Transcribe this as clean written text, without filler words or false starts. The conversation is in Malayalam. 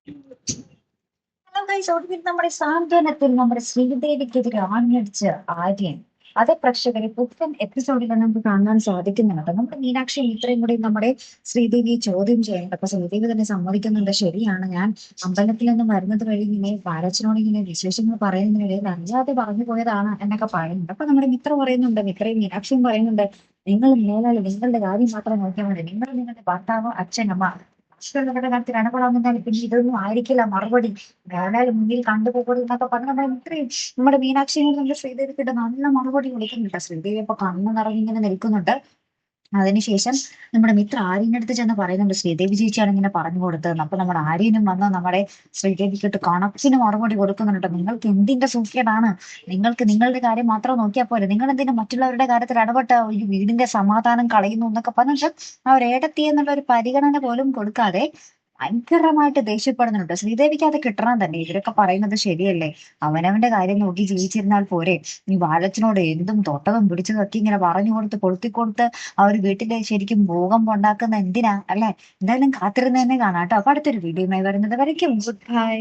ഹലോ ഗൈസ്, ഒടുവിൽ നമ്മുടെ സാന്ത്വനത്തിൽ നമ്മുടെ ശ്രീദേവിക്കെതിരെ ആഞ്ഞടിച്ച് ആര്യൻ. അതേ പ്രേക്ഷകരെ പുത്തൻ എപ്പിസോഡിൽ നമുക്ക് കാണാൻ സാധിക്കുന്നുണ്ട്. നമ്മുടെ മീനാക്ഷി ഇത്രയും കൂടി നമ്മുടെ ശ്രീദേവിയെ ചോദ്യം ചെയ്യുന്നുണ്ട്. അപ്പൊ ശ്രീദേവി തന്നെ സമ്മതിക്കുന്നുണ്ട്, ശരിയാണ്, ഞാൻ അമ്പലത്തിൽ നിന്നും വരുന്നത് വഴി ഇങ്ങനെ ബാലച്ചനോട് ഇങ്ങനെ വിശേഷങ്ങൾ പറയുന്നതിനിടയിൽ അറിയാതെ പറഞ്ഞു പോയതാണ് എന്നൊക്കെ പറയുന്നുണ്ട്. അപ്പൊ നമ്മുടെ മിത്ര പറയുന്നുണ്ട്, മിത്രയും മീനാക്ഷിയും പറയുന്നുണ്ട്, നിങ്ങൾ മേലാളി നിങ്ങളുടെ കാര്യം മാത്രം നോക്കിയാൽ മതി, നിങ്ങൾ നിങ്ങളുടെ ഭർത്താവ് അച്ഛൻ അമ്മ മറ്റുള്ളവരുടെ കാര്യത്തിൽ ഇടപെടാൻ നിന്നാൽ പിന്നെ ഇതൊന്നും ആയിരിക്കില്ല മറുപടി, വേണേലും മുന്നിൽ കണ്ടുപോകരുത് എന്നൊക്കെ പറഞ്ഞ് നമ്മുടെ ഇത്രയും നമ്മുടെ മീനാക്ഷിനെ നമ്മുടെ ശ്രീദേവിക്കിട്ട് നല്ല മറുപടി കൊടുക്കുന്നുണ്ട്. ശ്രീദേവി അപ്പൊ കണ്ണു നിറഞ്ഞ് ഇങ്ങനെ നിൽക്കുന്നുണ്ട്. അതിനുശേഷം നമ്മുടെ മിത്ര ആര്യന്റെ അടുത്ത് ചെന്ന് പറയുന്നുണ്ട്, ശ്രീദേവി ചേച്ചിയാണ് ഇങ്ങനെ പറഞ്ഞു കൊടുത്തതെന്ന്. അപ്പൊ നമ്മുടെ ആര്യനും വന്ന് നമ്മുടെ ശ്രീദേവിക്കിട്ട് കണക്കിന് മറുപടി കൊടുക്കുന്നുണ്ട്. നിങ്ങൾക്ക് എന്തിന്റെ സൂക്കേടാണ്? നിങ്ങൾക്ക് നിങ്ങളുടെ കാര്യം മാത്രം നോക്കിയാൽ പോലെ, നിങ്ങൾ എന്തിനാ മറ്റുള്ളവരുടെ കാര്യത്തിൽ ഇടപെട്ട് ഒരു വീടിന്റെ സമാധാനം കളയുന്നു എന്നൊക്കെ പറഞ്ഞിട്ട് ആ ഒരു ഏടത്തി എന്നുള്ള ഒരു പരിഗണന പോലും കൊടുക്കാതെ ഭയങ്കരമായിട്ട് ദേഷ്യപ്പെടുന്നുണ്ട്. ശ്രീദേവിക്ക് അത് കിട്ടണം തന്നെ. ഇവരൊക്കെ പറയുന്നത് ശരിയല്ലേ? അവനവന്റെ കാര്യം നോക്കി ജീവിച്ചിരുന്നാൽ പോരെ? ഈ ബാലച്ചനോട് എന്തും തൊട്ടതും പിടിച്ചതൊക്കെ ഇങ്ങനെ പറഞ്ഞു കൊടുത്ത് കൊളുത്തിക്കൊടുത്ത് ആ ഒരു വീട്ടിലെ ശരിക്കും ഭൂകമ്പം ഉണ്ടാക്കുന്ന എന്തിനാ, അല്ലെ? എന്തായാലും കാത്തിരുന്ന് തന്നെ കാണാം കേട്ടോ. അപ്പൊ അടുത്തൊരു വീഡിയോയുമായി വരുന്നത് വരയ്ക്കും ഗുഡ് ബൈ.